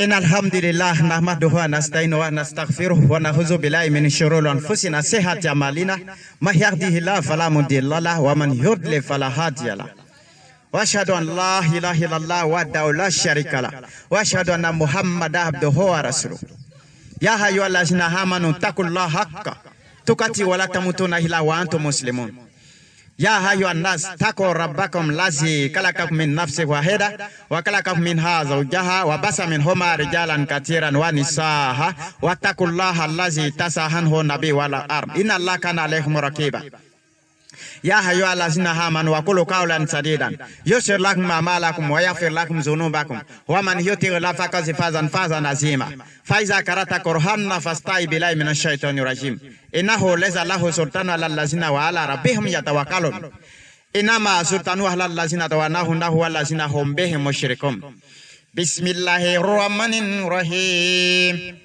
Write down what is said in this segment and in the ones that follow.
إن الحمد لله نحمده ونستعينه ونستغفره ونعوذ بالله من شرور أنفسنا وسيئات أعمالنا ما يهده الله فلا مضل له ومن يضلل فلا هادي له وأشهد أن لا إله إلا الله وحده لا شريك له وأشهد أن محمدا عبده ورسوله يا أيها الذين آمنوا اتقوا الله حق تقاته ولا تموتن إلا وأنتم مسلمون يا أيها الناس اتقوا ربكم الذي خلقكم من نفس واحدة وخلق منها زوجها وبث منهما رجالا كثيرا ونساء واتقوا الله الذي تساءلون به والأرحام إن الله كان عليكم رقيبا يا أيها الذين آمنوا وقولوا قولا سديدا يغفر لكم أعمالكم ويغفر لكم ذنوبكم ومن يطع الله فقد فاز فوزا عظيما فإذا قرأت القرآن فاستعذ بالله من الشيطان الرجيم إنه ليس له سلطان على الذين وعلى ربهم يتوكلون إنما سلطانه على الذين تولوه والذين هم به مشركون بسم الله الرحمن الرحيم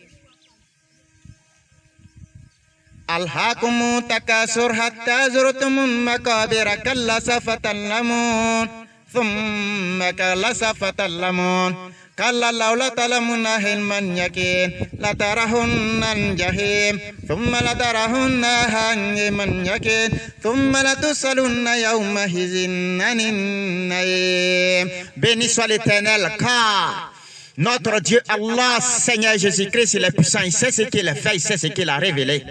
ألهاكم تكاثر حتى زرتم المقابر كلا سوف تعلمون ثم كلا سوف تعلمون كلا لولا تعلمون علم اليقين لترون الجحيم ثم لترونها علم اليقين ثم لتسألن يومئذ عن النعيم. Béni soit l'Éternel, car notre Dieu Allah, Seigneur Jésus-Christ, il est puissant, il sait ce qu'il a fait, il sait ce qu'il a révélé.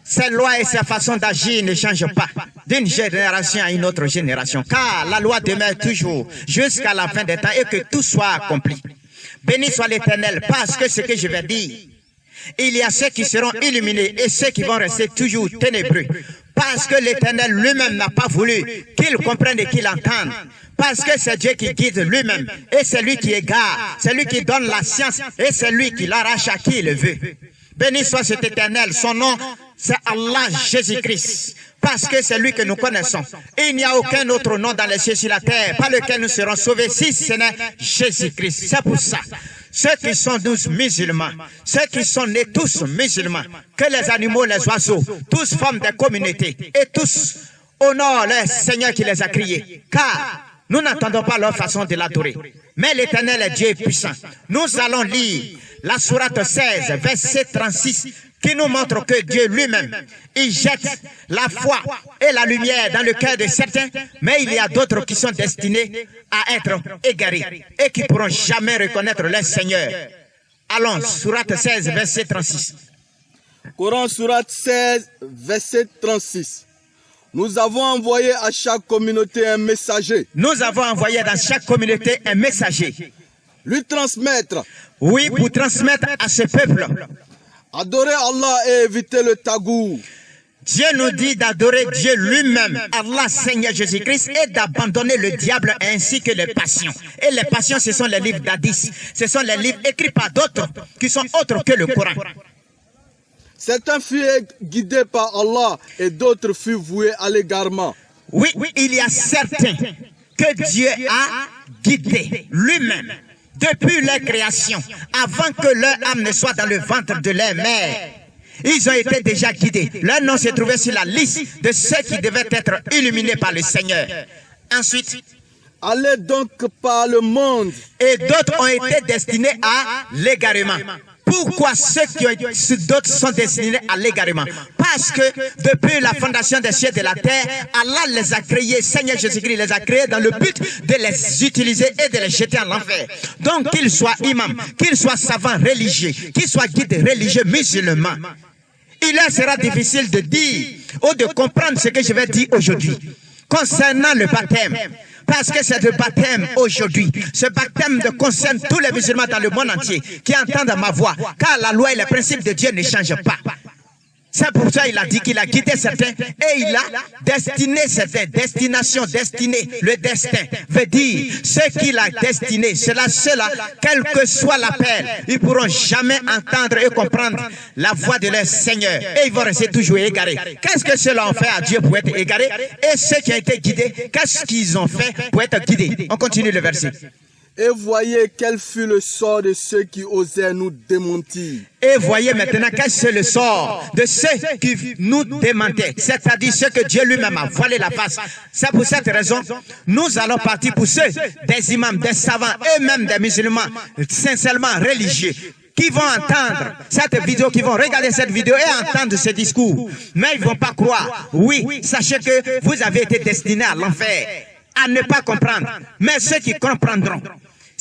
Ses lois et ses façons d'agir ne changent pas d'une génération à une autre génération, car la loi demeure toujours jusqu'à la fin des temps et que tout soit accompli. Béni soit l'Éternel, parce que ce que je vais dire, il y a ceux qui seront illuminés et ceux qui vont rester toujours ténébreux, parce que l'Éternel lui-même n'a pas voulu qu'ils comprennent et qu'ils entendent. Parce que c'est Dieu qui guide lui-même et c'est lui qui égare, c'est lui qui donne la science et c'est lui qui l'arrache à qui il le veut. Béni soit cet Éternel, son nom c'est Allah Jésus-Christ, parce que c'est lui que nous connaissons. Et il n'y a aucun autre nom dans les cieux sur la terre par lequel nous serons sauvés si ce n'est Jésus-Christ. C'est pour ça, ceux qui sont tous musulmans, ceux qui sont nés tous musulmans, que les animaux, les oiseaux, tous forment des communautés et tous honorent le Seigneur qui les a créés. Car nous n'entendons pas leur façon de l'adorer. Mais l'Éternel est Dieu puissant. Nous allons lire la sourate 16, verset 36, qui nous montre que Dieu lui-même, il jette la foi et la lumière dans le cœur de certains, mais il y a d'autres qui sont destinés à être égarés et qui ne pourront jamais reconnaître leur Seigneur. Allons, sourate 16, verset 36. Coran, sourate 16, verset 36. Nous avons envoyé à chaque communauté un messager. Nous avons envoyé dans chaque communauté un messager. Lui transmettre. Oui, pour transmettre à ce peuple. Adorer Allah et éviter le tagou. Dieu nous dit d'adorer Dieu lui-même, Allah Seigneur Jésus-Christ, et d'abandonner le diable ainsi que les passions. Et les passions, ce sont les livres d'Hadith. Ce sont les livres écrits par d'autres qui sont autres que le Coran. Certains furent guidés par Allah et d'autres furent voués à l'égarement. Oui, il y a certains que Dieu a guidés lui-même depuis leur création, avant que leur âme ne soit dans le ventre de leur mère. Ils ont été déjà guidés. Leur nom se trouvait sur la liste de ceux qui devaient être illuminés par le Seigneur. Ensuite, allez donc par le monde. Et d'autres ont été destinés à l'égarement. Pourquoi d'autres sont destinés à l'égarement? Parce que depuis la fondation des cieux et de la terre, Allah les a créés, Seigneur Jésus-Christ les a créés dans le but de les utiliser et de les jeter en enfer. Donc qu'ils soient imams, qu'ils soient savants religieux, qu'ils soient guides religieux musulmans, il leur sera difficile de dire ou de comprendre ce que je vais dire aujourd'hui concernant le baptême. Parce que c'est le baptême aujourd'hui. Ce baptême concerne tous les musulmans dans le monde entier qui entendent ma voix. Car la loi et les principes de Dieu ne changent pas. C'est pour ça qu'il a dit qu'il a guidé certains et il a destiné certains. Destination, destinée, le destin veut dire ce qu'il a destiné. Cela, quel que soit l'appel, ils ne pourront jamais entendre et comprendre la voix de leur Seigneur. Et ils vont rester toujours égarés. Qu'est-ce que cela ont fait à Dieu pour être égarés? Et ceux qui ont été guidés, qu'est-ce qu'ils ont fait pour être guidés? On continue le verset. Et voyez quel fut le sort de ceux qui osèrent nous démentir. Et voyez maintenant quel c'est le sort de ceux qui nous démentaient, c'est-à-dire ceux que Dieu lui-même a voilé la face. C'est pour cette raison, nous allons partir pour ceux des imams, des savants et même des musulmans sincèrement religieux qui vont entendre cette vidéo, qui vont regarder cette vidéo et entendre ce discours. Mais ils ne vont pas croire. Oui, sachez que vous avez été destinés à l'enfer, à ne pas comprendre. Mais ceux qui comprendront,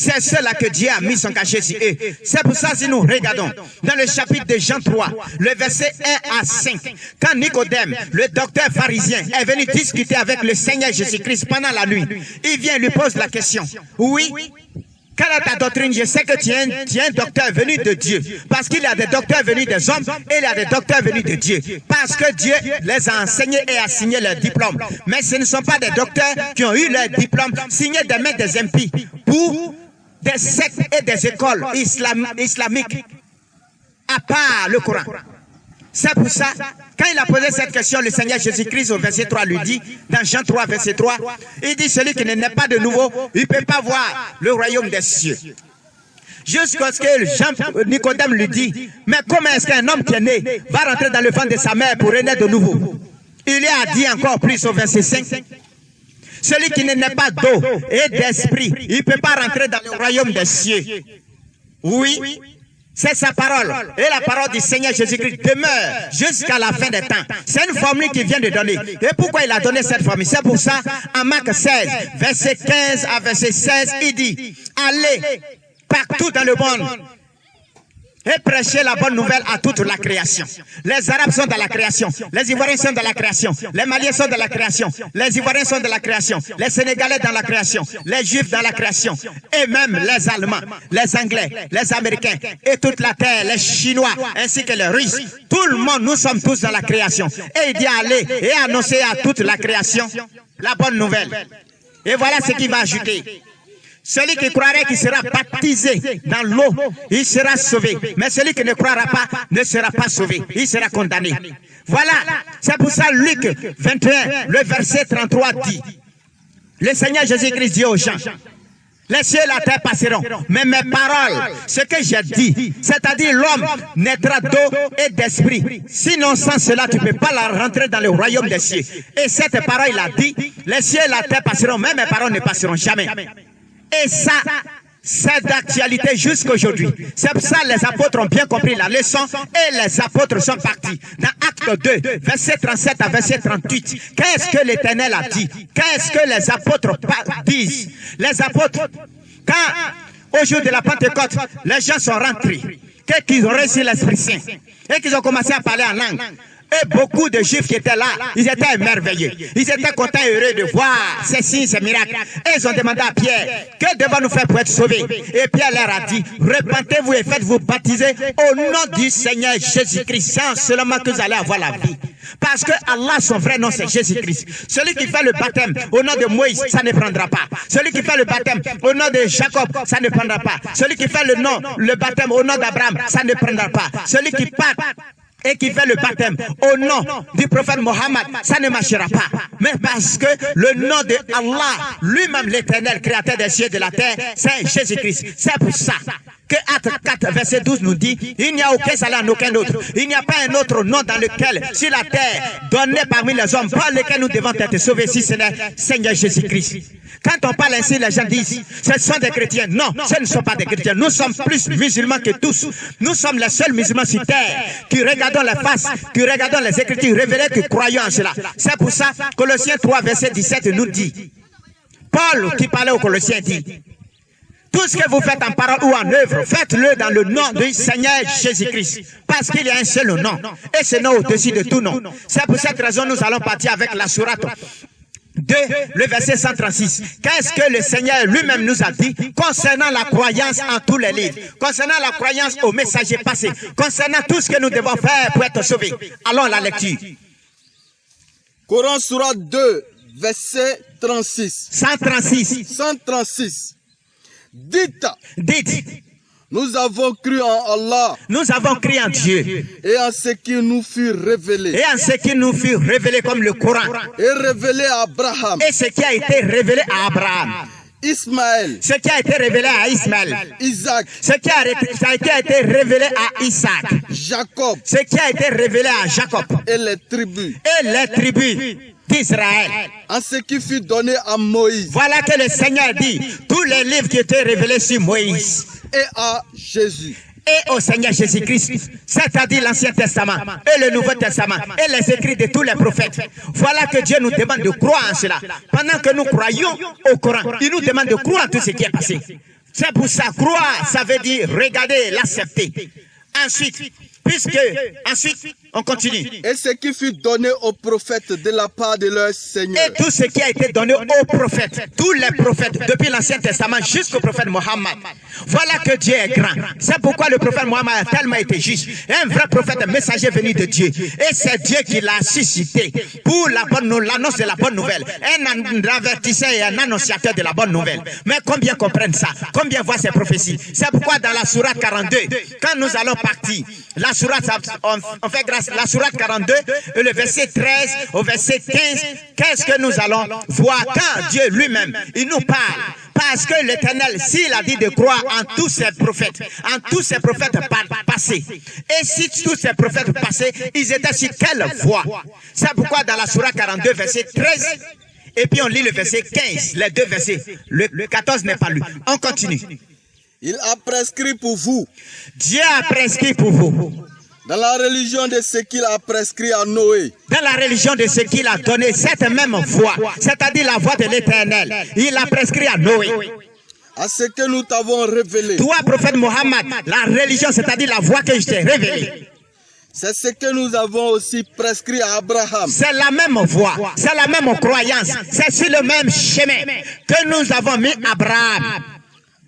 c'est cela que Dieu a mis son cachet sur eux. C'est pour ça que si nous regardons dans le chapitre de Jean 3, le verset 1 à 5, quand Nicodème, le docteur pharisien, est venu discuter avec le Seigneur Jésus-Christ pendant la nuit, il vient lui pose la question. Oui, quelle est ta doctrine? Je sais que tu es un docteur venu de Dieu. Parce qu'il y a des docteurs venus des hommes et il y a des docteurs venus de Dieu. Parce que Dieu les a enseignés et a signé leurs diplômes. Mais ce ne sont pas des docteurs qui ont eu leurs diplômes signés des mains des impies pour des sectes et des écoles islamiques, à part le Coran. C'est pour ça, quand il a posé cette question, le Seigneur Jésus-Christ au verset 3 lui dit, dans Jean 3, verset 3, il dit, celui qui n'est pas de nouveau, il ne peut pas voir le royaume des cieux. Jusqu'à ce que Nicodème lui dit, mais comment est-ce qu'un homme qui est né va rentrer dans le ventre de sa mère pour renaître de nouveau? Il lui a dit encore plus au verset 5, celui qui n'est pas d'eau et d'esprit, il ne peut pas rentrer dans le royaume des cieux. Oui, c'est sa parole. Et la parole du Seigneur Jésus-Christ demeure jusqu'à la fin des temps. C'est une formule qu'il vient de donner. Et pourquoi il a donné cette formule? C'est pour ça, en Marc 16, verset 15 à verset 16, il dit, allez partout dans le monde et prêchez la bonne nouvelle à toute la création. Les Arabes sont dans la création, les Ivoiriens sont dans la création, les Maliens sont dans la création, les Ivoiriens sont dans la création, les Sénégalais dans la création, les Juifs dans la création, et même les Allemands, les Anglais, les Américains, et toute la terre, les Chinois, ainsi que les Russes. Tout le monde, nous sommes tous dans la création. Et il dit allez et annoncer à toute la création la bonne nouvelle. Et voilà ce qu'il va ajouter. Celui qui croirait qu'il sera baptisé dans l'eau, il sera sauvé. Mais celui qui ne croira pas ne sera pas sauvé. Il sera condamné. Voilà. C'est pour ça Luc 21, le verset 33 dit, le Seigneur Jésus-Christ dit aux gens, les cieux et la terre passeront, mais mes paroles, ce que j'ai dit, c'est-à-dire l'homme naîtra d'eau et d'esprit. Sinon, sans cela, tu ne peux pas la rentrer dans le royaume des cieux. Et cette parole, il a dit, les cieux et la terre passeront, mais mes paroles ne passeront jamais. Et ça, c'est d'actualité jusqu'à aujourd'hui. C'est pour ça que les apôtres ont bien compris la leçon et les apôtres sont partis. Dans Acte 2, verset 37 à verset 38, qu'est-ce que l'Éternel a dit? Qu'est-ce que les apôtres disent? Les apôtres, quand au jour de la Pentecôte, les gens sont rentrés, qu'ils ont reçu l'Esprit Saint et qu'ils ont commencé à parler en langue. Et beaucoup de Juifs qui étaient là, ils étaient émerveillés. Ils étaient contents et heureux de voir ces signes, ces miracles. Et ils ont demandé à Pierre, que devons-nous faire pour être sauvés? Et Pierre leur a dit, repentez-vous et faites-vous baptiser au nom du Seigneur Jésus-Christ. C'est seulement que vous allez avoir la vie. Parce que Allah, son vrai nom, c'est Jésus-Christ. Celui qui fait le baptême au nom de Moïse, ça ne prendra pas. Celui qui fait le baptême au nom de Jacob, ça ne prendra pas. Celui qui fait le baptême au nom d'Abraham, ça ne prendra pas. Celui qui part et qui fait le baptême au nom du prophète Mohammed, ça ne marchera pas. Mais parce que le nom de Allah, lui-même l'Éternel, créateur des cieux et de la terre, c'est Jésus-Christ. C'est pour ça que Acte 4, verset 12 nous dit, il n'y a aucun salut en aucun autre. Il n'y a pas un autre nom dans lequel, sur la terre, donné parmi les hommes, par lequel nous devons être sauvés, si ce n'est Seigneur Jésus-Christ. Quand on parle ainsi, les gens disent, ce sont des chrétiens. Non, ce ne sont pas des chrétiens. Nous sommes plus musulmans que tous. Nous sommes les seuls musulmans sur terre qui regardons la face, qui regardons les Écritures révélées, qui croyons en cela. C'est pour ça, Colossiens 3, verset 17 nous dit, Paul qui parlait aux Colossiens dit, tout ce que vous faites en parole ou en œuvre, faites-le dans le nom du Seigneur Jésus-Christ. Parce qu'il y a un seul nom. Et ce nom au-dessus de tout nom. C'est pour cette raison que nous allons partir avec la sourate 2, le verset 136. Qu'est-ce que le Seigneur lui-même nous a dit concernant la croyance en tous les livres, concernant la croyance aux messagers passés, concernant tout ce que nous devons faire pour être sauvés? Allons à la lecture. Coran Surat 2, verset 36. 136. 136. Dites, nous avons cru en Allah nous avons cru en Dieu et en ce qui nous fut révélé. et en ce qui nous fut révélé comme le Coran Et révélé à Abraham, et ce qui a été révélé à Abraham, Ismaël, ce qui a été révélé à Ismaël, Isaac, ce qui a été révélé à Isaac, Jacob ce qui a été révélé à Jacob et les tribus. et les tribus d'Israël. En ce qui fut donné à Moïse Voilà que le Seigneur dit tous les livres qui étaient révélés sur Moïse et à Jésus. et au Seigneur Jésus-Christ, c'est-à-dire l'Ancien Testament et le Nouveau Testament et les écrits de tous les prophètes. Voilà que Dieu nous demande de croire en cela. Pendant que nous croyons au Coran, il nous demande de croire en tout ce qui est passé. C'est pour ça, croire, ça veut dire regarder, l'accepter. Ensuite, on continue. Et ce qui fut donné aux prophètes de la part de leur Seigneur. Et tout ce qui a été donné aux prophètes, tous les prophètes, depuis l'Ancien Testament jusqu'au prophète Mohammed. Voilà que Dieu est grand. C'est pourquoi le prophète Mohammed a tellement été juste. Un vrai prophète, un messager venu de Dieu. Et c'est Dieu qui l'a suscité pour l'annonce de la bonne nouvelle. Un avertisseur et un annonciateur de la bonne nouvelle. Mais combien comprennent ça? Combien voient ces prophéties? C'est pourquoi dans la sourate 42, quand nous allons partir, la sourate, on fait grâce, la sourate 42, et le verset 13 au verset 15, qu'est-ce que nous allons voir quand Dieu lui-même, il nous parle? Parce que l'Éternel, s'il a dit de croire en tous ses prophètes passés, et si tous ces prophètes passés, ils étaient sur quelle voie? C'est pourquoi dans la sourate 42, verset 13, et puis on lit le verset 15, les deux versets, le 14 n'est pas lu. On continue. Il a prescrit pour vous, Dieu a prescrit pour vous, dans la religion de ce qu'il a prescrit à Noé, dans la religion de ce qu'il a donné, cette même voie, c'est-à-dire la voie de l'Éternel, il a prescrit à Noé. à ce que nous t'avons révélé. Toi, prophète Mohammed, la religion, c'est-à-dire la voie que je t'ai révélée. C'est ce que nous avons aussi prescrit à Abraham. C'est la même voie, c'est la même croyance, c'est sur le même chemin que nous avons mis Abraham,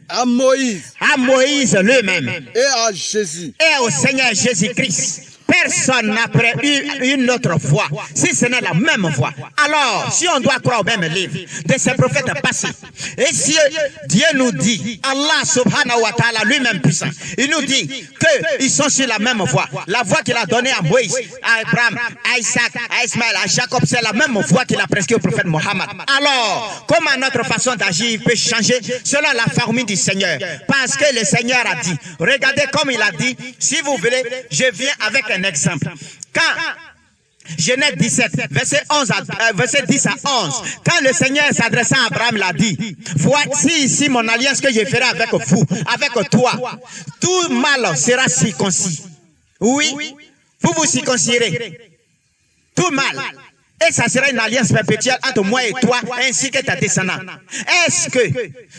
à Moïse lui-même et à Jésus. et au Seigneur Jésus-Christ. Personne n'a eu une autre voie, si ce n'est la même voie. Alors, si on doit croire au même livre de ces prophètes passés, et si Dieu nous dit, Allah subhanahu wa ta'ala lui-même puissant, il nous dit qu'ils sont sur la même voie, la voie qu'il a donnée à Moïse, à Abraham, à Isaac, à Ismaël, à Jacob, c'est la même voie qu'il a prescrite au prophète Mohammed. Alors, comment notre façon d'agir peut changer selon la formule du Seigneur? Parce que le Seigneur a dit, regardez comme il a dit, si vous voulez, je viens avec un exemple. Quand Genèse 17, verset 10 à 11, quand le Seigneur s'adressant à Abraham l'a dit, voici ici mon alliance que je ferai avec vous, avec toi, tout mâle sera circoncis. Oui, vous vous circoncirez. Tout mâle. Et ça sera une alliance perpétuelle entre moi et toi, ainsi que ta descendance. Est-ce que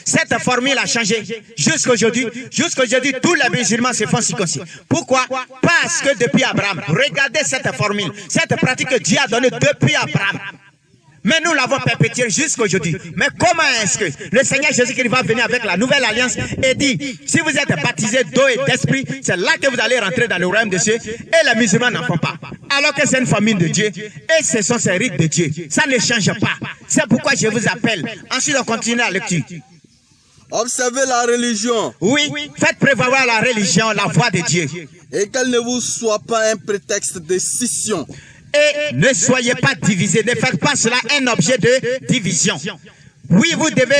cette formule a changé jusqu'aujourd'hui? Jusqu'aujourd'hui, tous les musulmans se font circoncis. Pourquoi? Parce que depuis Abraham, regardez cette formule, cette pratique que Dieu a donnée depuis Abraham. Mais nous l'avons perpétuée jusqu'aujourd'hui. Mais comment est-ce que le Seigneur Jésus-Christ va venir avec la nouvelle alliance et dit, si vous êtes baptisés d'eau et d'esprit, c'est là que vous allez rentrer dans le royaume de Dieu, et les musulmans n'en font pas. Alors que c'est une famille de Dieu, et ce sont ces rites de Dieu. Ça ne change pas. C'est pourquoi je vous appelle. Ensuite, on continue la lecture. Observez la religion. Oui, faites prévaloir la religion, la voie de Dieu. Et qu'elle ne vous soit pas un prétexte de scission. Et ne soyez pas divisés, ne faites pas cela un objet de division. Oui, vous devez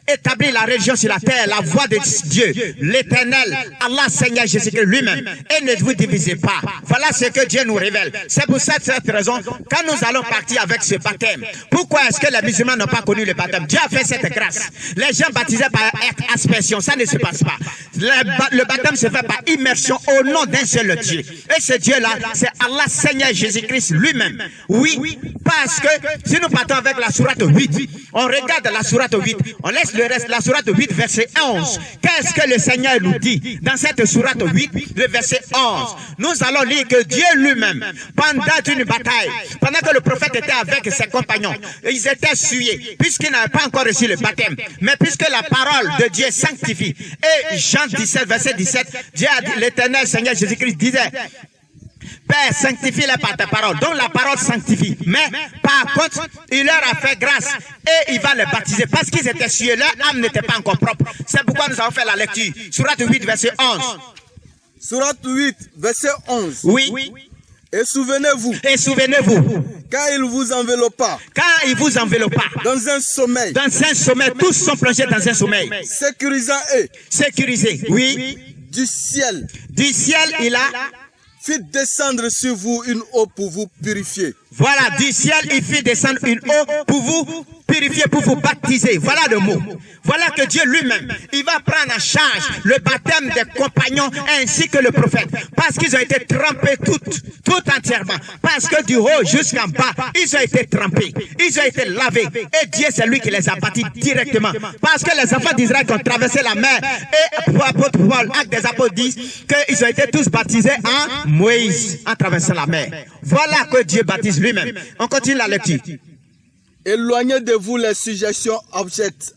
établir la religion sur la terre, la voie de Dieu, l'Éternel, Allah, Seigneur Jésus-Christ lui-même, et ne vous divisez pas. Voilà ce que Dieu nous révèle. C'est pour cette raison, quand nous allons partir avec ce baptême, pourquoi est-ce que les musulmans n'ont pas connu le baptême? Dieu a fait cette grâce. Les gens baptisés par aspersion, ça ne se passe pas. Le baptême se fait par immersion au nom d'un seul Dieu. Et ce Dieu-là, c'est Allah, Seigneur Jésus-Christ lui-même. Oui, parce que si nous partons avec la sourate 8, on regarde la la sourate 8. On laisse le reste, la sourate 8, verset 11. Qu'est-ce que le Seigneur nous dit dans cette sourate 8, le verset 11? Nous allons lire que Dieu lui-même, pendant une bataille, pendant que le prophète était avec ses compagnons, ils étaient souillés, puisqu'ils n'avaient pas encore reçu le baptême. Mais puisque la parole de Dieu sanctifie, et Jean 17, verset 17, Dieu a dit, l'Éternel Seigneur Jésus-Christ disait, Père, sanctifie-les par ta parole. Donc la parole sanctifie. Mais par contre, il leur a fait grâce et il va les baptiser parce qu'ils étaient souillés. Leur âme n'était pas encore propre. C'est pourquoi nous avons fait la lecture. Sourate 8, verset 11. Sourate 8, verset 11. Oui. Et souvenez-vous. Et souvenez-vous. Quand il vous enveloppa. Quand il vous enveloppa. Dans un sommeil. Dans un sommeil. Tous sont plongés dans un sommeil. Sécurisant et. Sécurisé. Oui. Du ciel. Du ciel, il a. Fit descendre sur vous une eau pour vous purifier. Voilà, du ciel, il fit descendre une eau pour vous purifier, pour vous baptiser. Voilà le mot. Voilà que Dieu lui-même, il va prendre en charge le baptême des compagnons ainsi que le prophète. Parce qu'ils ont été trempés tout entièrement. Parce que du haut jusqu'en bas, ils ont été trempés. Ils ont été lavés. Et Dieu, c'est lui qui les a baptisés directement. Parce que les enfants d'Israël qui ont traversé la mer, et l'apôtre Paul, acte des apôtres, disent qu'ils ont été tous baptisés en Moïse, en traversant la mer. Voilà que Dieu baptise lui-même. On continue la lecture. Éloignez de vous les suggestions abjectes.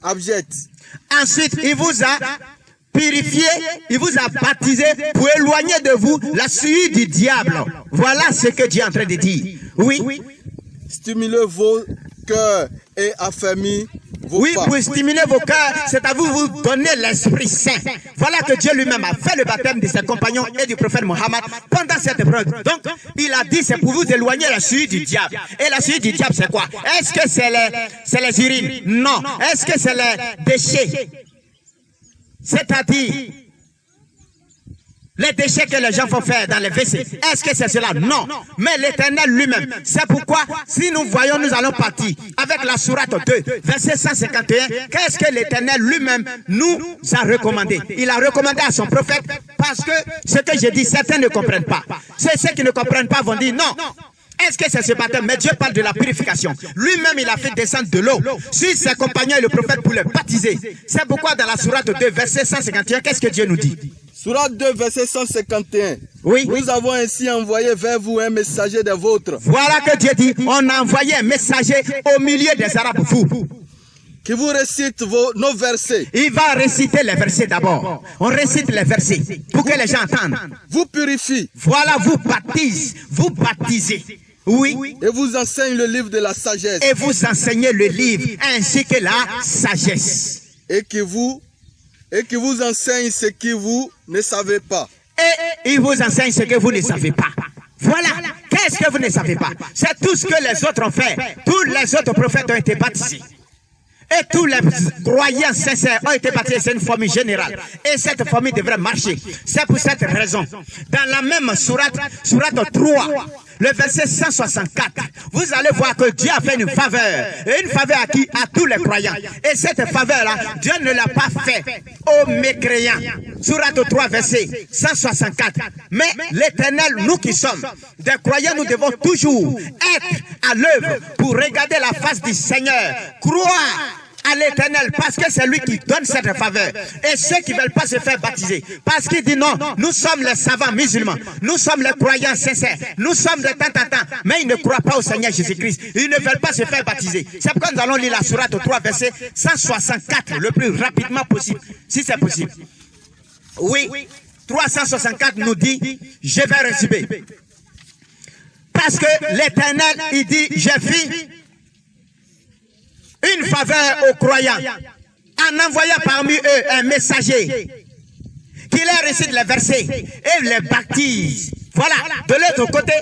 Ensuite, il vous a purifié, il vous a baptisé pour éloigner de vous la suie du diable. Voilà ce que Dieu est en train de dire. Oui. Stimulez vos cœurs et affermis vos pas. Pour stimuler vos cœurs, c'est à vous donner l'Esprit Saint. Voilà que Dieu lui-même a fait le baptême de ses compagnons et du prophète Mohammed pendant cette épreuve. Donc, il a dit c'est pour vous éloigner la suie du diable. Et la suie du diable, c'est quoi? Est-ce que c'est les urines? Non. Est-ce que c'est les déchets? C'est-à-dire les déchets que les gens font faire dans les WC. Est-ce que c'est cela? Non. Mais l'Éternel lui-même. C'est pourquoi, si nous voyons, nous allons partir avec la sourate 2, verset 151. Qu'est-ce que l'Éternel lui-même nous a recommandé? Il a recommandé à son prophète parce que ce que j'ai dit, certains ne comprennent pas. Ceux qui ne comprennent pas vont dire non. Est-ce que c'est ce baptême? Mais Dieu parle de la purification. Lui-même, il a fait descendre de l'eau sur ses compagnons et le prophète pour les baptiser. C'est pourquoi dans la sourate 2, verset 151, qu'est-ce que Dieu nous dit? Sourate 2, verset 151. Oui. Nous avons ainsi envoyé vers vous un messager des vôtres. Voilà que Dieu dit, on a envoyé un messager au milieu des Arabes, vous. Qui vous récite nos versets. Il va réciter les versets d'abord. On récite les versets pour que les gens entendent. Vous purifie. Voilà, vous baptisez. Oui. Et vous enseigne le livre de la sagesse. Et vous enseignez le livre ainsi que la sagesse. Et qui vous enseigne ce que vous ne savez pas. Et il vous enseigne ce que vous ne savez pas. Voilà. Qu'est-ce que vous ne savez pas? C'est tout ce que les autres ont fait. Tous les autres prophètes ont été baptisés. Et tous les croyants sincères ont été baptisés. C'est une famille générale. Et cette famille devrait marcher. C'est pour cette raison. Dans la même sourate 3, le verset 164, vous allez voir que Dieu a fait une faveur. Et une faveur à qui? À tous les croyants. Et cette faveur-là, Dieu ne l'a pas fait aux mécréants. Sourate 3, verset 164. Mais l'Éternel, nous qui sommes des croyants, nous devons toujours être à l'œuvre pour regarder la face du Seigneur. Croire à l'Éternel, parce que c'est lui qui donne cette faveur. Et ceux qui ne veulent pas se faire baptiser, parce qu'il dit non, nous sommes les savants musulmans, nous sommes les croyants sincères, nous sommes les tant, mais ils ne croient pas au Seigneur Jésus-Christ, ils ne veulent pas se faire baptiser. C'est pourquoi nous allons lire la sourate 3, verset 164, le plus rapidement possible, si c'est possible. Oui, 364 nous dit, je vais résumer. Parce que l'Éternel, il dit, j'ai fait une faveur aux croyants en envoyant parmi eux un messager qui leur récite les versets et les baptise. Voilà. De l'autre côté,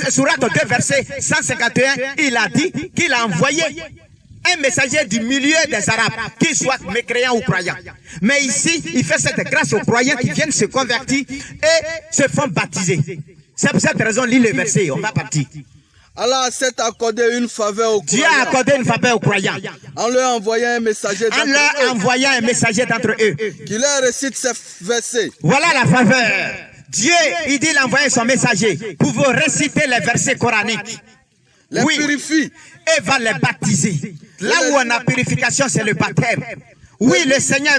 sourate 2, verset 151, il a dit qu'il a envoyé un messager du milieu des Arabes, qu'ils soient mécréants ou croyants. Mais ici, il fait cette grâce aux croyants qui viennent se convertir et se font baptiser. C'est pour cette raison, lis le verset, on va partir. Allah s'est accordé une faveur aux croyants. Dieu a accordé une faveur aux croyants. En leur envoyant un messager d'entre eux. Qui leur récite ces versets. Voilà la faveur. Dieu, il dit, il a envoyé son messager pour vous réciter les versets coraniques. les purifie et va les baptiser. Là où on a purification, c'est le baptême. Oui, le Seigneur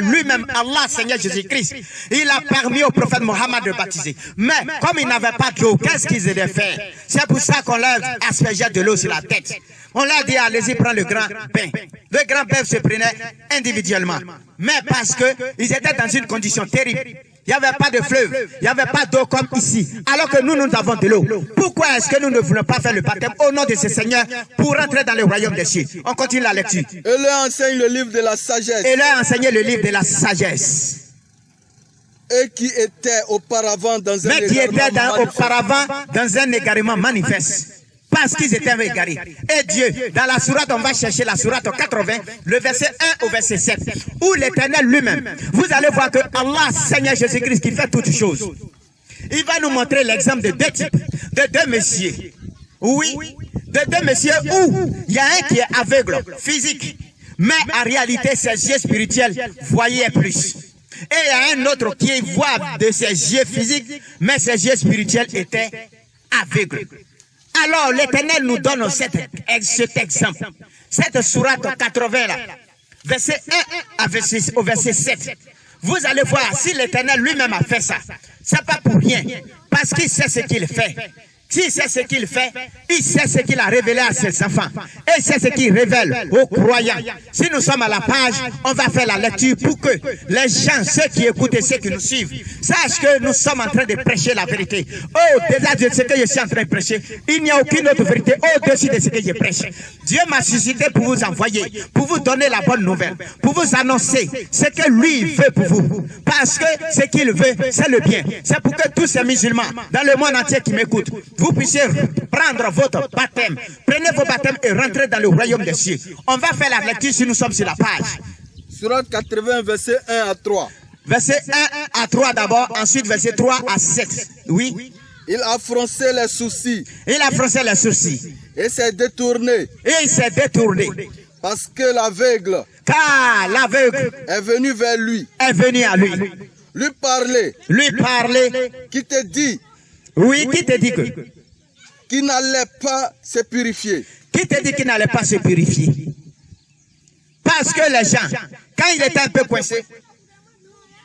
lui-même, Allah, Seigneur Jésus-Christ, il a permis au prophète Mohammed de baptiser. Mais comme il n'avait pas d'eau, qu'est-ce qu'ils devaient faire? C'est pour ça qu'on leur aspergeait de l'eau sur la tête. On leur dit, allez-y, prends le grand bain. Le grand bain se prenait individuellement. Mais parce qu'ils étaient dans une condition terrible. Il n'y avait pas de fleuve, il n'y avait pas d'eau comme ici. Alors que nous avons de l'eau. Pourquoi est-ce que nous ne voulons pas faire le baptême au nom de ce Seigneur pour rentrer dans le royaume des cieux? On continue la lecture. Et leur enseigne le livre de la sagesse. Et leur enseigner le livre de la sagesse. Et qui était auparavant dans un égarement manifeste. Parce qu'ils étaient égarés. Et Dieu, dans la sourate, on va chercher la sourate 80, le verset 1 au verset 7, où l'Éternel lui-même, vous allez voir que Allah, Seigneur Jésus-Christ, qui fait toutes choses, il va nous montrer l'exemple de deux types, de deux messieurs. Oui, de deux messieurs où il y a un qui est aveugle, physique, mais en réalité, ses yeux spirituels voyaient plus. Et il y a un autre qui voit de ses yeux physiques, mais ses yeux spirituels étaient aveugles. Alors l'Éternel nous donne cet exemple. Cette sourate 80 là, verset 1 au verset 7. Vous allez voir, si l'Éternel lui-même a fait ça, c'est pas pour rien, parce qu'il sait ce qu'il fait. S'il sait ce qu'il fait, il sait ce qu'il a révélé à ses enfants. Et c'est ce qu'il révèle aux croyants. Si nous sommes à la page, on va faire la lecture pour que les gens, ceux qui écoutent et ceux qui nous suivent, sachent que nous sommes en train de prêcher la vérité. Au-delà de ce que je suis en train de prêcher, il n'y a aucune autre vérité au-dessus de ce que je prêche. Dieu m'a suscité pour vous envoyer, pour vous donner la bonne nouvelle, pour vous annoncer ce que lui veut pour vous. Parce que ce qu'il veut, c'est le bien. C'est pour que tous ces musulmans, dans le monde entier qui m'écoutent, vous puissiez prendre votre baptême. Prenez vos baptêmes et rentrez dans le royaume des cieux. On va faire la lecture si nous sommes sur la page. Sourate 80, verset 1 à 3. Verset 1 à 3 d'abord, ensuite verset 3 à 7. Oui. Il a froncé les sourcils. Il a froncé les sourcils. Et s'est détourné. Et il s'est détourné. Parce que l'aveugle. Car l'aveugle est venu vers lui. Est venu à lui. Lui parler. Lui parler. Qui te dit. Oui, qui te dit que. Qui n'allait pas se purifier. Qui te dit qu'il n'allait pas se purifier? Parce que les gens, quand il était un peu coincé,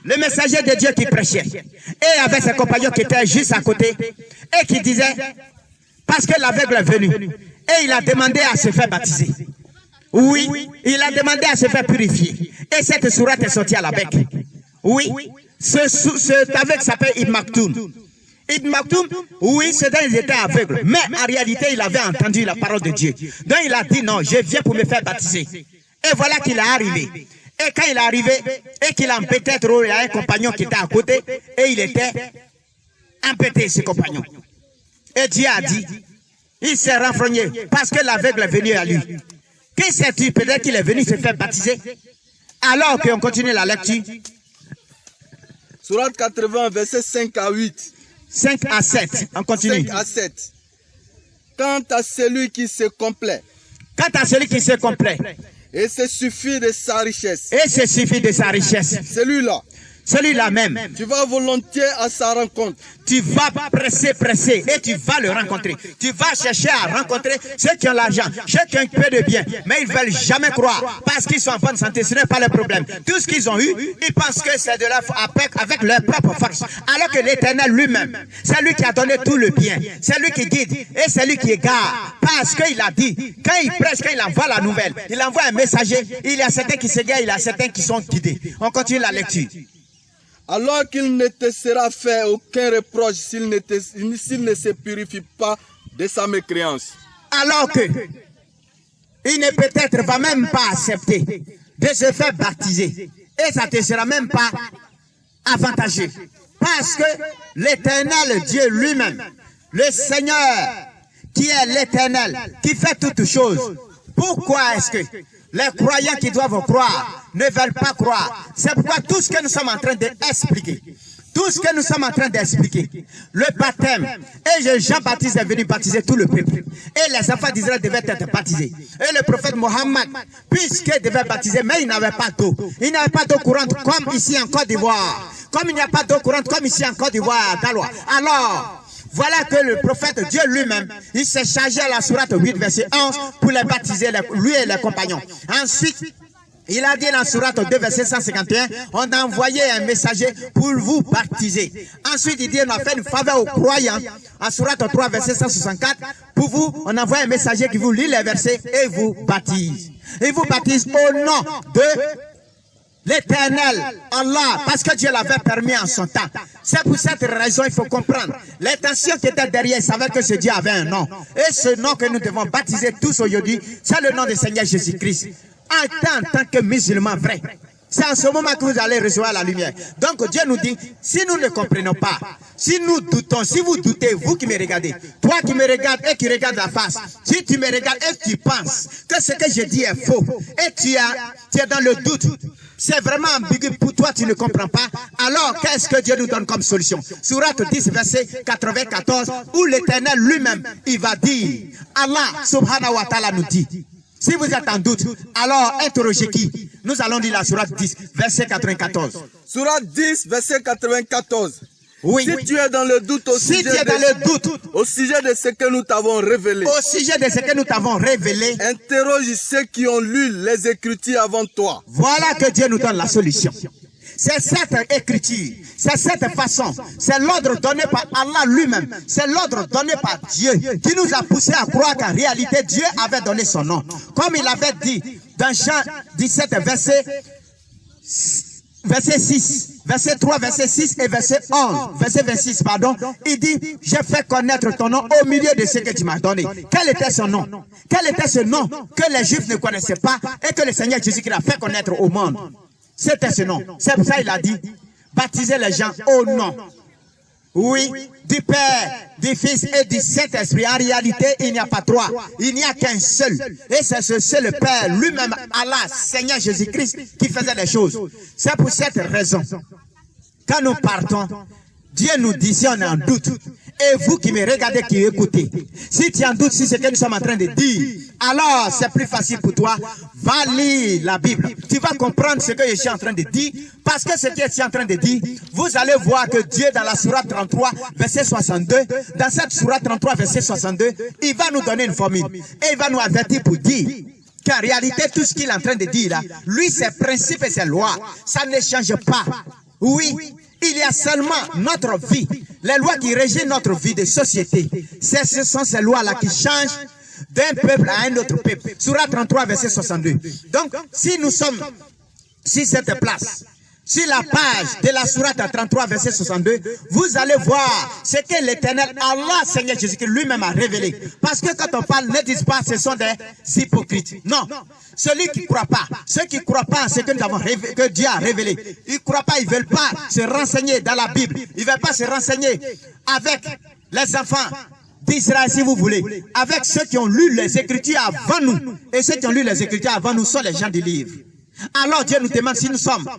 le messager de Dieu qui prêchait, et avec ses compagnons qui étaient juste à côté, et qui disait, parce que l'aveugle est venu, et il a demandé à se faire baptiser. Oui, il a demandé à se faire purifier. Et cette sourate est sortie à la bec. Oui, cet aveugle s'appelle Ibn Maktoum. Ibn Maktoum, oui, c'est il était aveugle. Mais en réalité, il avait entendu la parole de Dieu. Donc il a dit non, je viens pour me faire baptiser. Et voilà qu'il est arrivé. Et quand il est arrivé, et qu'il a embêté trop, il y a un compagnon qui était à côté, et il était embêté, ce compagnon. Et Dieu a dit, il s'est renfrogné, parce que l'aveugle est venu à lui. Que sais-tu? Peut-être qu'il est venu se faire baptiser. Alors qu'on continue la lecture. Sourate 80, verset 5 à 8. 5 à 7, on continue. 5 à 7. Quant à celui qui se complaît. Quant à celui qui se complaît. Et se suffit de sa richesse. Et se suffit de sa richesse. Celui-là. Celui-là même. Tu vas volontiers à sa rencontre. Tu vas presser, et tu vas le rencontrer. Tu vas chercher à rencontrer ceux qui ont l'argent, ceux qui ont un peu de bien, mais ils ne veulent jamais croire parce qu'ils sont en bonne santé. Ce n'est pas le problème. Tout ce qu'ils ont eu, ils pensent que c'est de leur avec leur propre force. Alors que l'Éternel lui-même, c'est lui qui a donné tout le bien. C'est lui qui guide et c'est lui qui égare. Parce qu'il a dit, quand il prêche, quand il envoie la nouvelle, il envoie un messager. Il y a certains qui s'égarent, il y a certains qui sont guidés. On continue la lecture. Alors qu'il ne te sera fait aucun reproche s'il ne se purifie pas de sa mécréance. Alors que il ne peut-être va même pas accepter de se faire baptiser. Et ça ne te sera même pas avantageux. Parce que l'Éternel Dieu lui-même, le Seigneur qui est l'Éternel, qui fait toutes choses. Pourquoi est-ce que les croyants qui doivent croire ne veulent pas croire? C'est pourquoi tout ce que nous sommes en train d'expliquer, le baptême, et Jean-Baptiste est venu baptiser tout le peuple, et les enfants d'Israël devaient être baptisés, et le prophète Mohammed, puisqu'il devait baptiser, mais il n'avait pas d'eau, il n'avait pas d'eau courante comme ici en Côte d'Ivoire, comme il n'y a pas d'eau courante comme ici en Côte d'Ivoire, alors Voilà que le prophète Dieu lui-même, il s'est chargé à la sourate 8, verset 11, pour les baptiser, lui et les compagnons. Ensuite, il a dit dans sourate 2, verset 151, on a envoyé un messager pour vous baptiser. Ensuite, il dit, on a fait une faveur aux croyants. En sourate 3, verset 164, pour vous, on envoie un messager qui vous lit les versets et vous baptise. Il vous baptise au nom de l'Éternel, Allah, parce que Dieu l'avait permis en son temps. C'est pour cette raison, il faut comprendre. L'intention qui était derrière, il savait que ce Dieu avait un nom. Et ce nom que nous devons baptiser tous aujourd'hui, c'est le nom du Seigneur Jésus-Christ. En tant que musulmans vrais. C'est en ce moment que vous allez recevoir la lumière. Donc Dieu nous dit, si nous ne comprenons pas, si nous doutons, si vous doutez, vous qui me regardez, toi qui me regardes et qui regardes la face, si tu me regardes et tu penses que ce que je dis est faux, et tu es dans le doute, c'est vraiment ambigu pour toi, tu ne comprends pas, alors qu'est-ce que Dieu nous donne comme solution? Sourate 10, verset 94, où l'Éternel lui-même, il va dire, Allah subhanahu wa ta'ala nous dit, si vous êtes en doute, alors interrogez qui? Nous allons lire la sourate 10, verset 94. Sourate 10, verset 94. Oui. Si tu es dans le doute au sujet de ce que nous t'avons révélé, interroge ceux qui ont lu les Écritures avant toi. Voilà que Dieu nous donne la solution. C'est cette écriture, c'est cette façon, c'est l'ordre donné par Allah lui-même, c'est l'ordre donné par Dieu qui nous a poussé à croire qu'en réalité Dieu avait donné son nom. Comme il avait dit dans Jean 17, verset 6, verset 3, verset 6 et verset 11, verset 26, pardon, il dit, j'ai fait connaître ton nom au milieu de ce que tu m'as donné. Quel était son nom? Quel était ce nom que les Juifs ne connaissaient pas et que le Seigneur Jésus-Christ a fait connaître au monde? C'était ce nom. C'est pour ça qu'il a dit, baptisez les gens au nom. Oui, du Père, du Fils et du Saint-Esprit. En réalité, il n'y a pas trois. Il n'y a qu'un seul. Et c'est ce seul Père, lui-même, Allah, Seigneur Jésus-Christ, qui faisait les choses. C'est pour cette raison, quand nous partons, Dieu nous dit si on est en doute. Et vous qui me regardez, qui écoutez, si tu es en doute sur ce que nous sommes en train de dire, alors c'est plus facile pour toi. Va lire la Bible. Tu vas comprendre ce que je suis en train de dire. Parce que ce que je suis en train de dire, vous allez voir que Dieu dans la sourate 33, verset 62, dans cette sourate 33, verset 62, il va nous donner une formule. Et il va nous avertir pour dire qu'en réalité, tout ce qu'il est en train de dire là, lui, ses principes et ses lois, ça ne change pas. Oui. Il y a seulement notre vie, les lois qui régissent notre vie de société. Ce sont ces lois-là qui changent d'un peuple à un autre peuple. Sourate 33, verset 62. Donc, si nous sommes sur cette place, sur la page de la sourate 33, verset 62, vous allez voir ce que l'Éternel, Allah, Seigneur Jésus-Christ lui-même a révélé. Parce que quand on parle, ne disent pas ce sont des hypocrites. Non. Celui qui ne croit pas, ceux qui ne croient pas en ce que nous avons révélé, que Dieu a révélé, ils ne croient pas, ils ne veulent pas se renseigner dans la Bible. Ils ne veulent pas se renseigner avec les enfants d'Israël, si vous voulez, avec ceux qui ont lu les Écritures avant nous. Et ceux qui ont lu les Écritures avant nous sont les gens du livre. Alors Dieu nous demande si nous sommes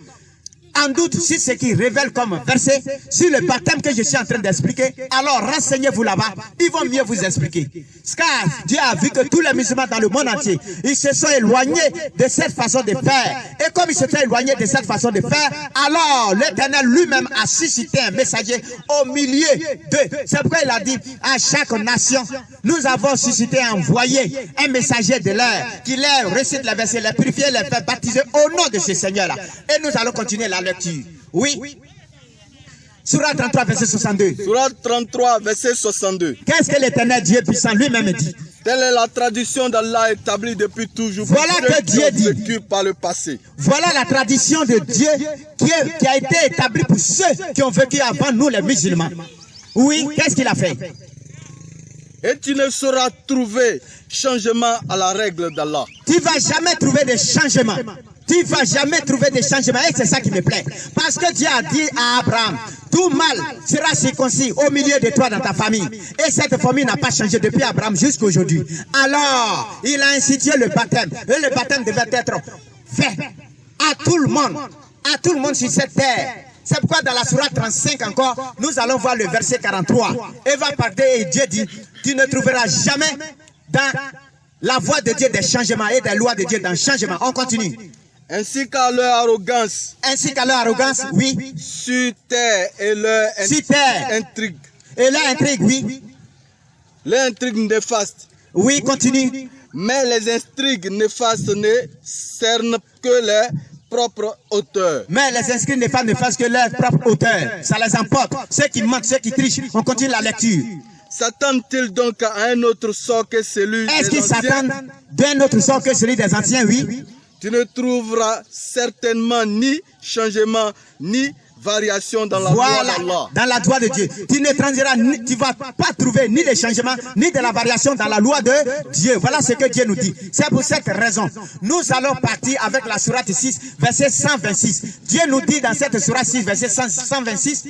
en doute sur ce qui révèle comme verset, sur le baptême que je suis en train d'expliquer, alors renseignez-vous là-bas, ils vont mieux vous expliquer. Car Dieu a vu que tous les musulmans dans le monde entier, ils se sont éloignés de cette façon de faire. Et comme ils se sont éloignés de cette façon de faire, alors l'Éternel lui-même a suscité un messager au milieu d'eux. C'est pourquoi il a dit à chaque nation, nous avons suscité, envoyé un messager de l'air, qui leur récite les versets, les purifier, les faire baptiser au nom de ce Seigneur-là. Et nous allons continuer la lecture. Oui. Sourate 33, verset 62. Sourate 33, verset 62. Qu'est-ce que l'Éternel Dieu puissant lui-même dit? Telle est la tradition d'Allah établie depuis toujours. Voilà que Dieu dit. Par le passé. Voilà la tradition de Dieu qui a été établie pour ceux qui ont vécu avant nous, les musulmans. Oui, qu'est-ce qu'il a fait? Et tu ne sauras trouver changement à la règle d'Allah. Tu ne vas jamais trouver de changement. Tu ne vas jamais trouver de changement. Et c'est ça qui me plaît. Parce que Dieu a dit à Abraham, tout mal sera circoncis au milieu de toi dans ta famille. Et cette famille n'a pas changé depuis Abraham jusqu'à aujourd'hui. Alors, il a institué le baptême. Et le baptême devait être fait à tout le monde sur cette terre. C'est pourquoi dans la sourate 35 encore, nous allons voir le verset 43. Et va parler et Dieu dit, tu ne trouveras jamais dans la voie de Dieu des changements et des lois de Dieu dans le changement. On continue. Ainsi qu'à leur arrogance. Ainsi qu'à leur arrogance, oui. Sur terre et leur intrigue. Et l'intrigue, oui. L'intrigue néfaste. Oui, continue. Mais les intrigues néfastes ne cernent que les propres auteurs. Mais les inscrits ne fassent que leur propre auteur. Ça les emporte. Ceux qui mentent, ceux qui trichent. On continue la lecture. S'attendent-ils donc à un autre sort que celui Est-ce des qu'ils anciens? s'attendent d'un autre sort que celui des anciens? Oui. Tu ne trouveras certainement ni changement ni variation dans la loi d'Allah. Dans la loi de Dieu. Tu ne vas pas trouver ni de changement, ni de la variation dans la loi de Dieu. Voilà ce que Dieu nous dit. C'est pour cette raison. Nous allons partir avec la sourate 6, verset 126. Dieu nous dit dans cette sourate 6, verset 126,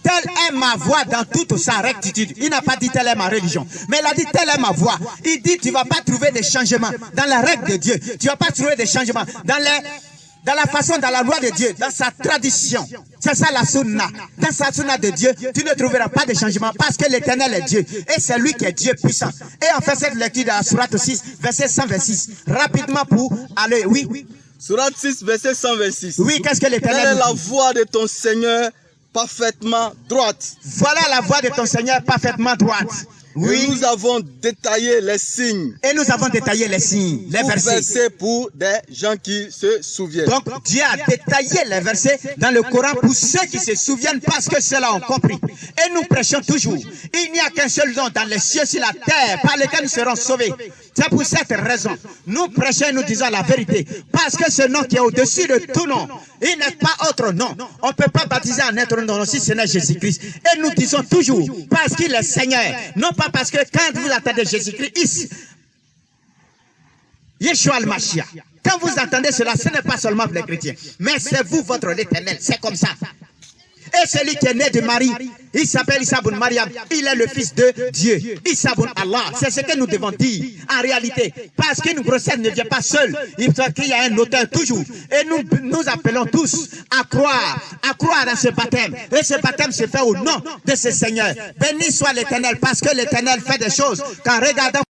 telle est ma voix dans toute sa rectitude. Il n'a pas dit telle est ma religion, mais il a dit telle est ma voix. Il dit tu ne vas pas trouver de changement dans la règle de Dieu. Tu ne vas pas trouver de changement dans la façon, dans la loi de Dieu, dans sa tradition. C'est ça la sunna. Dans sa sunna de Dieu, tu ne trouveras pas de changement parce que l'Éternel est Dieu. Et c'est lui qui est Dieu puissant. Et on fait cette lecture dans la sourate 6, verset 126. Rapidement pour aller, oui. Sourate 6, verset 126. Oui, qu'est-ce que l'Éternel Telle est nous la dit? voix de ton Seigneur parfaitement droite. Voilà la voix de ton Seigneur parfaitement droite. Oui. Et nous avons détaillé les signes. Et nous avons détaillé les signes, les versets. Pour des gens qui se souviennent. Donc Dieu a détaillé les versets dans le Coran pour ceux qui se souviennent parce que ceux-là ont compris. Et nous prêchons toujours. Il n'y a qu'un seul nom dans les cieux sur la terre par lequel nous serons sauvés. C'est pour cette raison. Nous prêchons et nous disons la vérité. Parce que ce nom qui est au-dessus de tout nom, il n'est pas autre nom. On ne peut pas baptiser un autre nom si ce n'est Jésus-Christ. Et nous disons toujours, parce qu'il est Seigneur. Non pas parce que quand vous attendez Jésus-Christ, Yeshua al-Mashiach, quand vous entendez cela, ce n'est pas seulement pour les chrétiens, mais c'est vous, votre l'Éternel. C'est comme ça. Et celui qui est né de Marie, il s'appelle Issa ibn Maryam, il est le fils de Dieu. Issa ibn Allah, c'est ce que nous devons dire en réalité. Parce qu'une grossesse ne vient pas seule, il faut qu'il y ait un auteur toujours. Et nous appelons tous à croire dans ce baptême. Et ce baptême se fait au nom de ce Seigneur. Béni soit l'Éternel, parce que l'Éternel fait des choses qu'en regardant